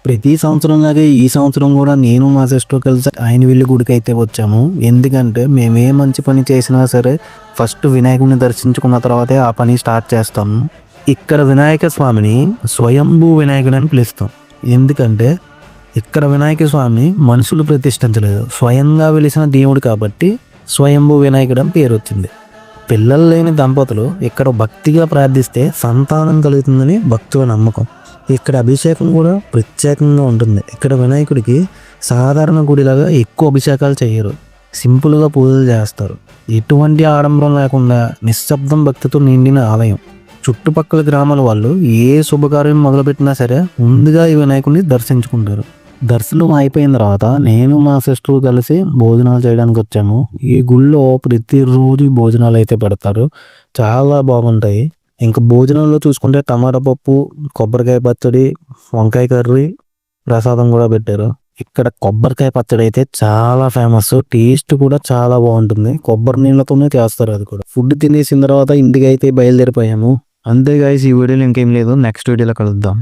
ప్రతి సంవత్సరం లాగే ఈ సంవత్సరం కూడా నేను మా సిస్టర్ కలిసి ఆయనవెల్లి గుడికి అయితే వచ్చాము. ఎందుకంటే మేము ఏ మంచి పని చేసినా సరే ఫస్ట్ వినాయకుడిని దర్శించుకున్న తర్వాతే ఆ పని స్టార్ట్ చేస్తాము. ఇక్కడ వినాయక స్వామిని స్వయంభూ వినాయకుడు అని పిలుస్తాం. ఎందుకంటే ఇక్కడ వినాయక స్వామిని మనుషులు ప్రతిష్ఠించలేదు, స్వయంగా వెలిసిన దేవుడు కాబట్టి స్వయంభూ వినాయకుడు అని పేరు వచ్చింది. పిల్లలు లేని దంపతులు ఇక్కడ భక్తిగా ప్రార్థిస్తే సంతానం కలుగుతుందని భక్తుల నమ్మకం. ఇక్కడ అభిషేకం కూడా ప్రత్యేకంగా ఉంటుంది. ఇక్కడ వినాయకుడికి సాధారణ గుడిలాగా ఎక్కువ అభిషేకాలు చేయరు, సింపుల్గా పూజలు చేస్తారు. ఎటువంటి ఆడంబరం లేకుండా నిశ్శబ్దం భక్తితో నిండిన ఆలయం. చుట్టుపక్కల గ్రామాల వాళ్ళు ఏ శుభకార్యం మొదలుపెట్టినా సరే ముందుగా ఈ వినాయకుడిని దర్శించుకుంటారు. దర్శనం అయిపోయిన తర్వాత నేను మా సిస్టర్ కలిసి భోజనాలు చేయడానికి వచ్చాము. ఈ గుళ్ళో ప్రతిరోజు భోజనాలు అయితే పెడతారు, చాలా బాగుంటాయి. ఇంకా భోజనంలో చూసుకుంటే టమాటా పప్పు, కొబ్బరికాయ పచ్చడి, వంకాయ కర్రీ, ప్రసాదం కూడా పెట్టారు. ఇక్కడ కొబ్బరికాయ పచ్చడి అయితే చాలా ఫేమస్, టేస్ట్ కూడా చాలా బాగుంటుంది. కొబ్బరి నీళ్ళతోనే చేస్తారు అది కూడా. ఫుడ్ తినేసిన తర్వాత ఇంటికి అయితే బయలుదేరిపోయాము. అంతే గాయ్స్, ఈ వీడియోలో ఇంకేం లేదు, నెక్స్ట్ వీడియోలో కలుద్దాం.